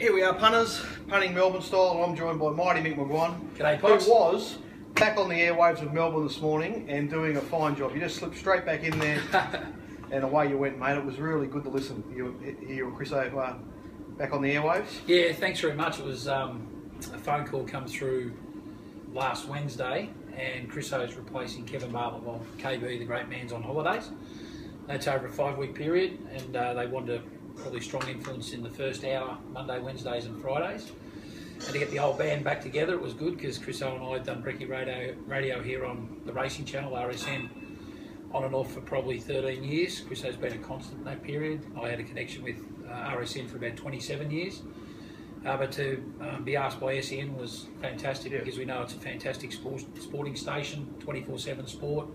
Here we are, punters, punting Melbourne style. I'm joined by Mighty Mick McGuane, G'day, Pops. who was back on the airwaves of Melbourne this morning and doing a fine job. You just slipped straight back in there and away you went, mate. It was really good to listen. You and Chris over back on the airwaves. Yeah, thanks very much. It was a phone call come through last Wednesday, and Chris O's replacing Kevin Bartlett while KB, the great man's on holidays. That's over a 5-week period, and they wanted probably strong influence in the first hour, Monday, Wednesdays and Fridays. And to get the old band back together, it was good because Chris O and I had done brekkie radio here on the racing channel, RSN, on and off for probably 13 years. Chris O's been a constant in that period. I had a connection with RSN for about 27 years. But to be asked by SEN was fantastic, because we know it's a fantastic sporting station, 24/7 sport.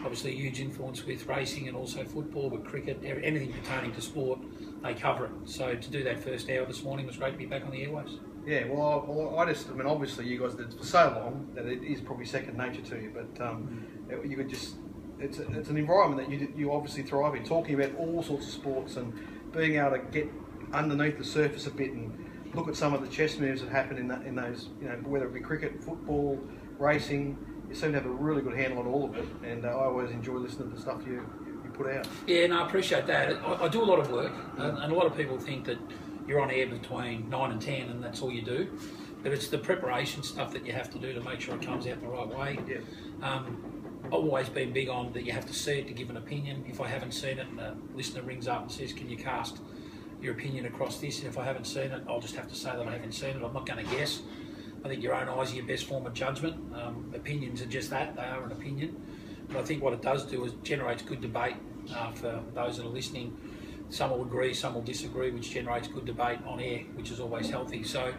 Obviously a huge influence with racing and also football, but cricket, anything pertaining to sport, they cover it. So to do that first hour this morning was great to be back on the airwaves. Yeah, well, I mean, obviously you guys did it for so long that it is probably second nature to you, but you could just, it's an environment that you obviously thrive in, talking about all sorts of sports and being able to get underneath the surface a bit and look at some of the chess moves that happen in those, whether it be cricket, football, racing. You seem to have a really good handle on all of it, and I always enjoy listening to the stuff you put out. Yeah, no, I appreciate that. I do a lot of work, and a lot of people think that you're on air between 9 and 10 and that's all you do. But it's the preparation stuff that you have to do to make sure it comes out the right way. Yeah. I've always been big on that you have to see it to give an opinion. If I haven't seen it and a listener rings up and says, can you cast your opinion across this? And if I haven't seen it, I'll just have to say that I haven't seen it. I'm not going to guess. I think your own eyes are your best form of judgment. Opinions are just that, they are an opinion. But I think what it does do is generates good debate for those that are listening. Some will agree, some will disagree, which generates good debate on air, which is always healthy. So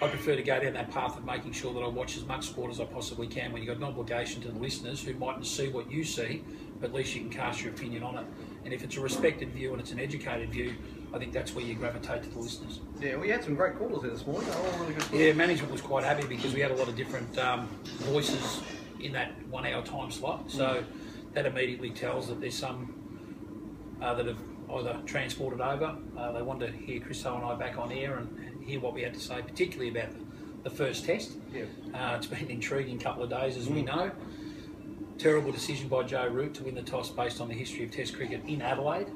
I prefer to go down that path of making sure that I watch as much sport as I possibly can, when you've got an obligation to the listeners who mightn't see what you see, but at least you can cast your opinion on it. And if it's a respected view and it's an educated view, I think that's where you gravitate to the listeners. Yeah, we had some great callers there this morning. They were all really good callers. Yeah, management was quite happy because we had a lot of different voices in that 1 hour time slot. So that immediately tells that there's some that have either transported over. They wanted to hear Chris O and I back on air and hear what we had to say, particularly about the first test. Yeah. It's been an intriguing couple of days, as we know. Terrible decision by Joe Root to win the toss based on the history of Test cricket in Adelaide.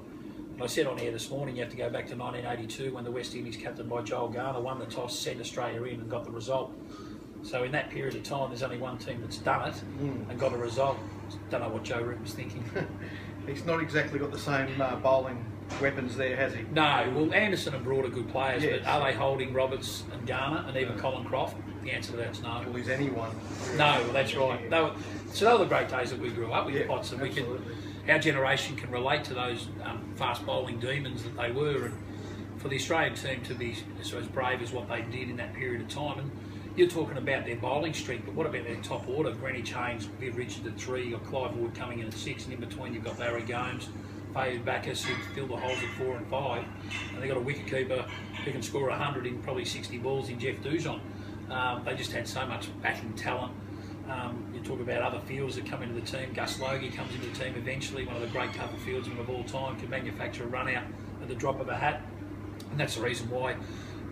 And I said on air this morning, you have to go back to 1982 when the West Indies, captained by Joel Garner, won the toss, sent Australia in and got the result. So in that period of time, there's only one team that's done it and got a result. Don't know what Joe Root was thinking. He's not exactly got the same bowling weapons there, has he? No, well, Anderson and Broad are good players, yes. But are they holding Roberts and Garner and even Colin Croft? The answer to that's no. Well, is anyone? No, well, that's right. So they were the great days that we grew up with, Pots, and our generation can relate to those fast bowling demons that they were, and for the Australian team to be as brave as what they did in that period of time. And you're talking about their bowling streak, but what about their top order? Greenwich Haynes, Viv Richards at 3, you've got Clive Wood coming in at 6, and in between you've got Larry Gomes, Faye Backus, who fill the holes at 4 and 5, and they've got a wicketkeeper who can score 100 in probably 60 balls in Jeff Dujon. They just had so much batting talent. You talk about other fields that come into the team. Gus Logie comes into the team eventually, one of the great cover fieldsmen of all time, can manufacture a run out at the drop of a hat. And that's the reason why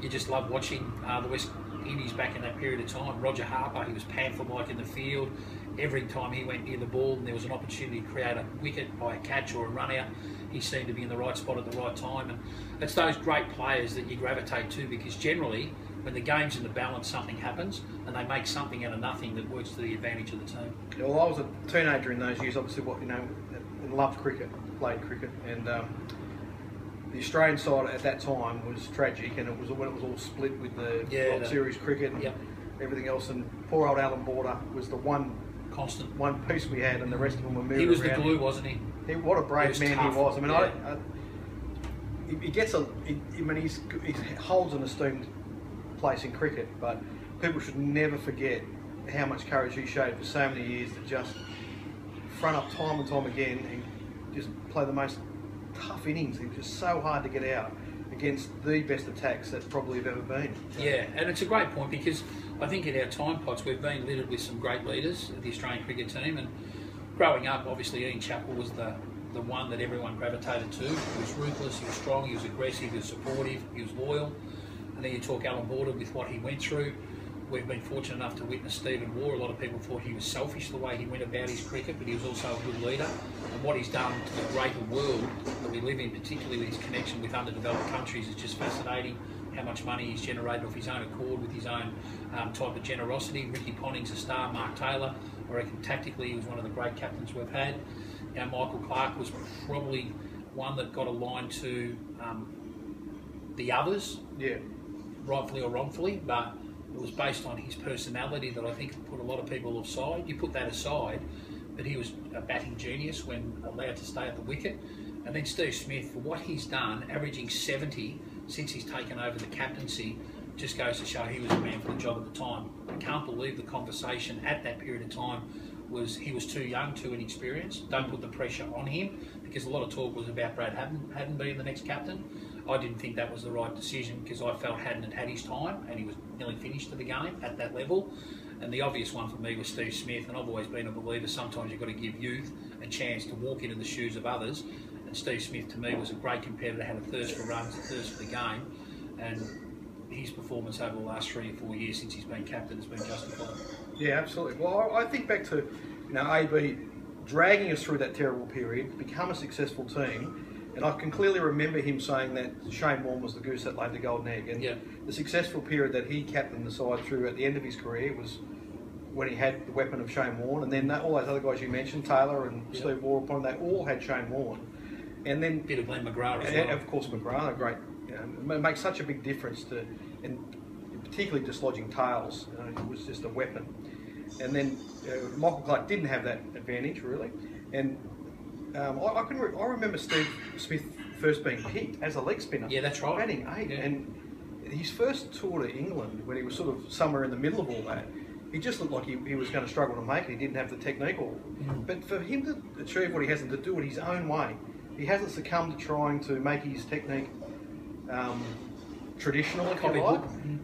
you just love watching the West Indies back in that period of time. Roger Harper, he was panther-like in the field. Every time he went near the ball and there was an opportunity to create a wicket by a catch or a run out, he seemed to be in the right spot at the right time. And it's those great players that you gravitate to, because generally when the game's in the balance, something happens and they make something out of nothing that works to the advantage of the team. Yeah, well, I was a teenager in those years, obviously, and loved cricket, played cricket, and the Australian side at that time was tragic, and it was when it was all split with the World Series cricket and everything else. And poor old Alan Border was the one piece we had, and the rest of them were moving around. He was the glue, wasn't he? What a brave man he was. I mean, he holds an esteemed place in cricket, but people should never forget how much courage he showed for so many years to just front up time and time again and just play the most tough innings. It was just so hard to get out against the best attacks that probably have ever been. Yeah, and it's a great point, because I think in our time, Pots, we've been littered with some great leaders of the Australian cricket team, and growing up, obviously Ian Chappell was the one that everyone gravitated to. He was ruthless, he was strong, he was aggressive, he was supportive, he was loyal. And then you talk Alan Border with what he went through. We've been fortunate enough to witness Stephen Waugh. A lot of people thought he was selfish the way he went about his cricket, but he was also a good leader. And what he's done to the greater world that we live in, particularly with his connection with underdeveloped countries, is just fascinating. How much money he's generated off his own accord with his own type of generosity. Ricky Ponting's a star, Mark Taylor. I reckon tactically he was one of the great captains we've had. You know, Michael Clarke was probably one that got aligned to the others, rightfully or wrongfully, but it was based on his personality that I think put a lot of people aside. You put that aside, but he was a batting genius when allowed to stay at the wicket. And then Steve Smith, for what he's done, averaging 70 since he's taken over the captaincy, just goes to show he was a man for the job at the time. I can't believe the conversation at that period of time was he was too young, too inexperienced. Don't put the pressure on him, because a lot of talk was about Brad Haddon being the next captain. I didn't think that was the right decision, because I felt Haddon had had his time and he was nearly finished to the game at that level. And the obvious one for me was Steve Smith, and I've always been a believer sometimes you've got to give youth a chance to walk into the shoes of others. And Steve Smith to me was a great competitor, had a thirst for runs, a thirst for the game, and his performance over the last 3 or 4 years since he's been captain has been justified. Yeah, absolutely. Well, I think back to, you know, AB dragging us through that terrible period, become a successful team, and I can clearly remember him saying that Shane Warne was the goose that laid the golden egg, and the successful period that he captained the side through at the end of his career was when he had the weapon of Shane Warne, and then all those other guys you mentioned, Taylor and Steve Waugh, upon they all had Shane Warne, and then bit of Glenn McGrath as well. Of course, McGrath, a great, you know, it makes such a big difference to, and particularly dislodging tails. You know, it was just a weapon. And then Michael Clarke didn't have that advantage really, and I remember Steve Smith first being picked as a leg spinner. Yeah, that's right. Batting 8, and his first tour to England, when he was sort of somewhere in the middle of all that, he just looked like he was going to struggle to make it. He didn't have the technique or. But for him to achieve what he has and to do it his own way, he hasn't succumbed to trying to make his technique traditional, if you like.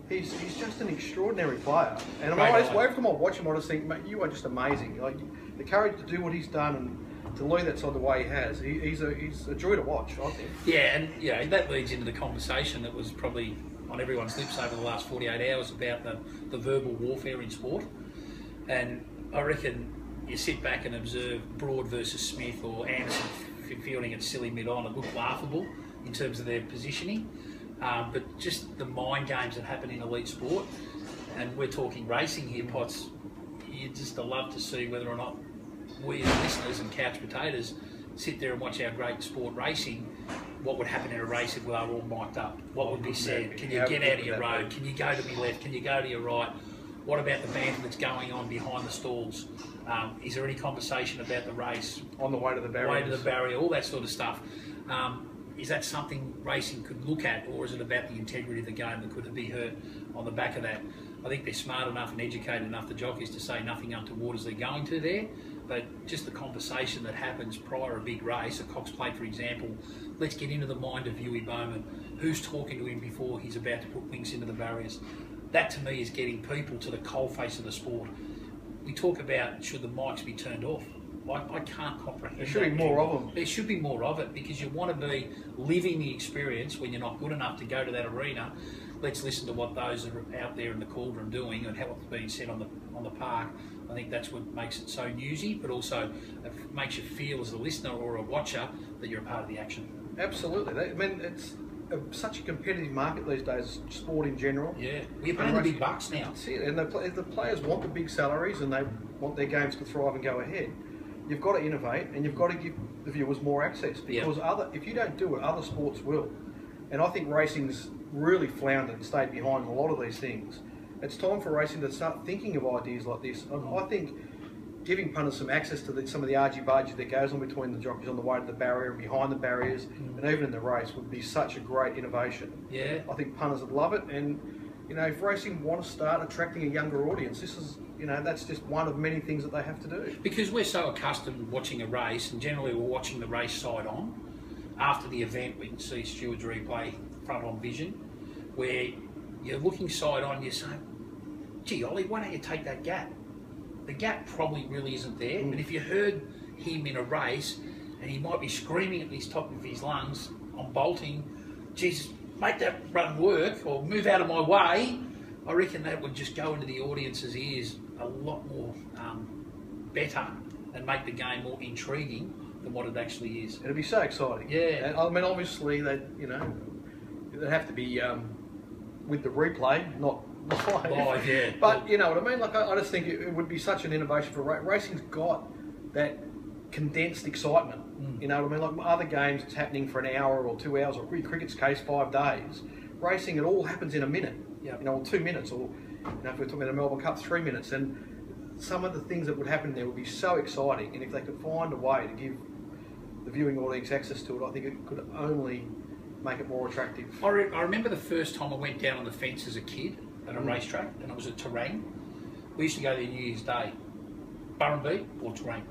He's just an extraordinary player. And every time I watch him, I just think, mate, you are just amazing. Like the courage to do what he's done and to lead that side the way he has, he's a joy to watch, I think. Yeah, and that leads into the conversation that was probably on everyone's lips over the last 48 hours about the verbal warfare in sport. And I reckon you sit back and observe Broad versus Smith or Anderson fielding at silly mid-on, it looked laughable in terms of their positioning. But just the mind games that happen in elite sport, and we're talking racing here, Potts, you just love to see whether or not we as listeners and couch potatoes sit there and watch our great sport racing. What would happen in a race if we were all mic'd up? What would be said? Can you get out of your road? Can you go to my left? Can you go to your right? What about the banter that's going on behind the stalls? Is there any conversation about the race? On the way to the barrier. All that sort of stuff. Is that something racing could look at, or is it about the integrity of the game that could be hurt on the back of that? I think they're smart enough and educated enough, the jockeys, to say nothing untoward as they're going to there, but just the conversation that happens prior to a big race, a Cox Plate for example, let's get into the mind of Huey Bowman. Who's talking to him before he's about to put wings into the barriers? That to me is getting people to the coalface of the sport. We talk about should the mics be turned off. I can't comprehend. There should be more of them. There should be more of it, because you want to be living the experience when you're not good enough to go to that arena. Let's listen to what those that are out there in the cauldron doing and what's being said on the park. I think that's what makes it so newsy, but also it makes you feel as a listener or a watcher that you're a part of the action. Absolutely. I mean, it's such a competitive market these days, sport in general. Yeah, we're paying the big bucks now. That's it. And the players want the big salaries and they want their games to thrive and go ahead. You've got to innovate and you've got to give the viewers more access, because if you don't do it, other sports will. And I think racing's really floundered and stayed behind a lot of these things. It's time for racing to start thinking of ideas like this. I think giving punters some access to some of the argy-bargy that goes on between the jockeys on the way to the barrier and behind the barriers and even in the race would be such a great innovation. Yeah. I think punters would love it, and you know, if racing want to start attracting a younger audience, this is, you know, that's just one of many things that they have to do. Because we're so accustomed watching a race, and generally we're watching the race side on. After the event, we can see stewards replay front on vision, where you're looking side on, you're saying, gee, Ollie, why don't you take that gap? The gap probably really isn't there, but if you heard him in a race, and he might be screaming at the top of his lungs on bolting, Jesus, make that run work or move out of my way, I reckon that would just go into the audience's ears a lot more better and make the game more intriguing than what it actually is. It'd be so exciting. Yeah. And, I mean, obviously, they'd have to be with the replay, not live. Yeah. But you know what I mean? Like, I just think it would be such an innovation for racing's got that condensed excitement. You know what I mean? Like other games, it's happening for an hour or 2 hours, or cricket's case, 5 days. Racing, it all happens in a minute. Yeah. You know, or 2 minutes, or if we're talking about the Melbourne Cup, 3 minutes. And some of the things that would happen there would be so exciting. And if they could find a way to give the viewing audience access to it, I think it could only make it more attractive. I remember the first time I went down on the fence as a kid at a racetrack, and it was at Terang. We used to go there New Year's Day, Burrumby or Terang,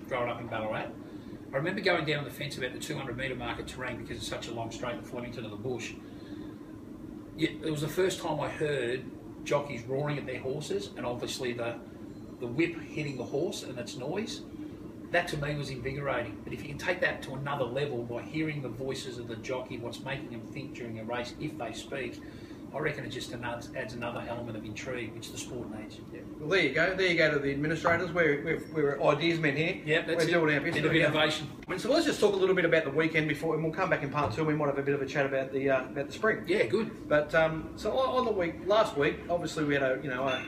growing up in Ballarat. I remember going down on the fence about the 200-metre mark at Terang because it's such a long straight from Flemington to the bush. It was the first time I heard jockeys roaring at their horses, and obviously the whip hitting the horse and its noise. That to me was invigorating. But if you can take that to another level by hearing the voices of the jockey, what's making them think during a race, if they speak, I reckon it just adds another element of intrigue, which the sport needs. Yeah. Well, there you go. There you go to the administrators. We're ideas men here. Yeah, that's we're doing our business. Bit of innovation. So let's just talk a little bit about the weekend before, and we'll come back in part 2. And we might have a bit of a chat about the spring. Yeah, good. But so on the week, last week, obviously we had a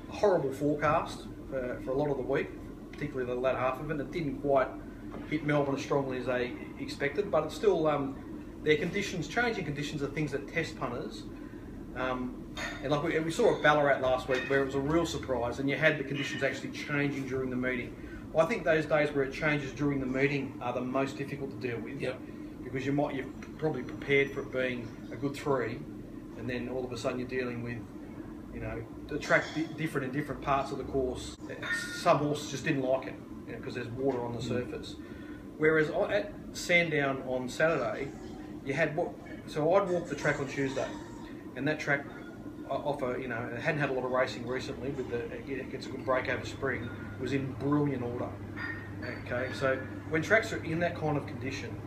horrible forecast for a lot of the week, particularly the latter half of it. It didn't quite hit Melbourne as strongly as they expected, but it's still their conditions, changing conditions, are things that test punters. And like we saw at Ballarat last week, where it was a real surprise, and you had the conditions actually changing during the meeting. Well, I think those days where it changes during the meeting are the most difficult to deal with. Yep. Because you've probably prepared for it being a good 3, and then all of a sudden you're dealing with, the track different in different parts of the course. Some horses just didn't like it because there's water on the surface. Whereas at Sandown on Saturday, you had so I'd walked the track on Tuesday, and that track it hadn't had a lot of racing recently. It gets a good break over spring. It was in brilliant order. Okay, so when tracks are in that kind of condition,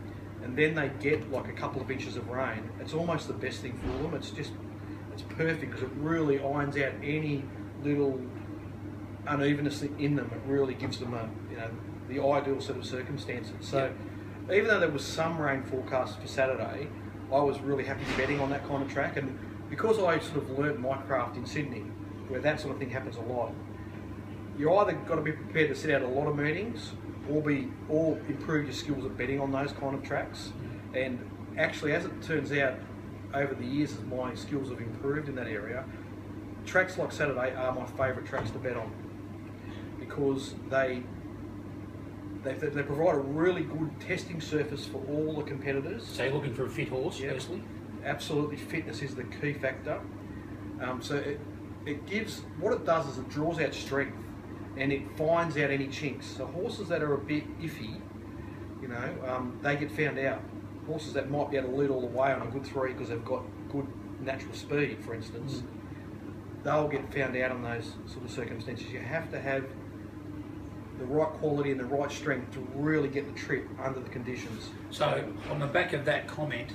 and then they get like a couple of inches of rain, it's almost the best thing for them. It's perfect because it really irons out any little unevenness in them. It really gives them the ideal set of circumstances. So even though there was some rain forecast for Saturday, I was really happy betting on that kind of track. And because I sort of learnt my craft in Sydney, where that sort of thing happens a lot, you either got to be prepared to sit out a lot of meetings, or improve your skills at betting on those kind of tracks. And actually, as it turns out, over the years, as my skills have improved in that area, tracks like Saturday are my favourite tracks to bet on, because they provide a really good testing surface for all the competitors. So you're looking for a fit horse, firstly? Absolutely, fitness is the key factor. So it gives, what it does is it draws out strength, and it finds out any chinks. So horses that are a bit iffy, they get found out. Horses that might be able to lead all the way on a good 3 because they've got good natural speed, for instance, they'll get found out on those sort of circumstances. You have to have the right quality and the right strength to really get the trip under the conditions. So on the back of that comment,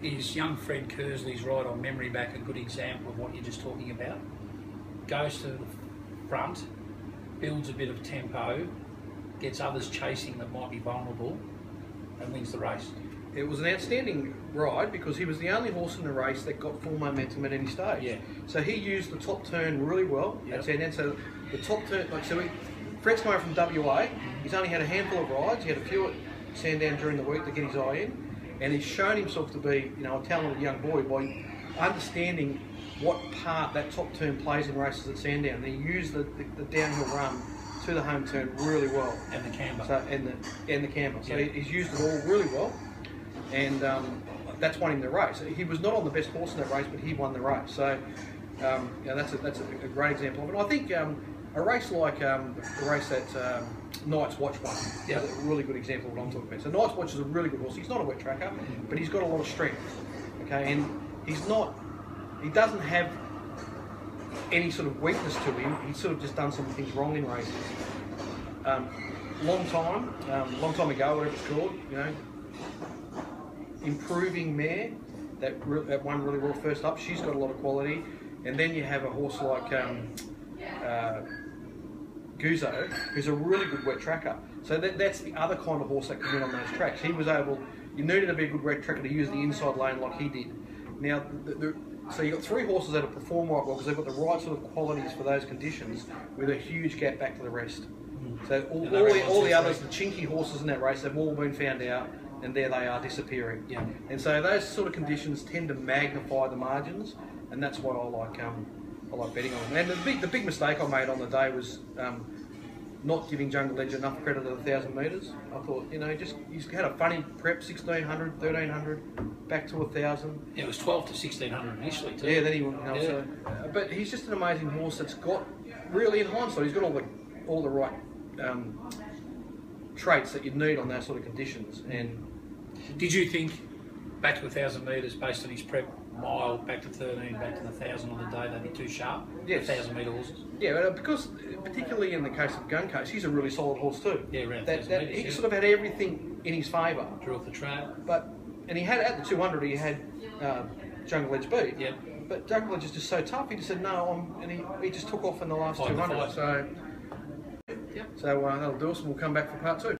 is young Fred Kersley's Ride on Memory Back a good example of what you're just talking about? Goes to the front, builds a bit of tempo, gets others chasing that might be vulnerable, and wins the race. It was an outstanding ride because he was the only horse in the race that got full momentum at any stage. Yeah. So he used the top turn really well at Sandown. So the top turn, Fred's coming from WA. He's only had a handful of rides. He had a few at Sandown during the week to get his eye in, and he's shown himself to be, a talented young boy by understanding what part that top turn plays in races at Sandown. He used the downhill run to the home turn really well, and the camber. So and the camber. So he's used it all really well. And that's won him the race. He was not on the best horse in that race, but he won the race. So that's a great example of it. I think a race like the race that Knight's Watch won is a really good example of what I'm talking about. So Knight's Watch is a really good horse. He's not a wet tracker, but he's got a lot of strength. Okay, and he doesn't have any sort of weakness to him. He's sort of just done some things wrong in races. Long time ago, whatever it's called, improving mare, that won really well first up. She's got a lot of quality. And then you have a horse like Guzzo, who's a really good wet tracker. So that's the other kind of horse that can win on those tracks. He was able, you needed to be a good wet tracker to use the inside lane like he did. Now, so you've got 3 horses that have performed right well because they've got the right sort of qualities for those conditions with a huge gap back to the rest. So all the others, the chinky horses in that race, they've all been found out, and there they are disappearing. Yeah. And so those sort of conditions tend to magnify the margins, and that's why I like betting on them. And the big mistake I made on the day was not giving Jungle Edge enough credit at 1,000 metres. I thought, he's had a funny prep, 1,600, 1,300, back to 1,000. Yeah, it was 12 to 1,600 initially too. Yeah, then he so, but he's just an amazing horse that's got, really in hindsight, he's got all the right traits that you'd need on those sort of conditions. And did you think back to 1,000 metres based on his prep, mile back to 13, back to the 1,000 on the day, they'd be too sharp? Yes. 1,000 metre horses. Yeah, because particularly in the case of Gun Case, he's a really solid horse too. Yeah, around 1,000 metres. He sort of had everything in his favour. Drew off the track. And he had, at the 200, he had Jungle Edge beat. Yeah. But Jungle Edge is just so tough. He just said no, and he just took off in the last 200. So that'll do us, and we'll come back for part 2.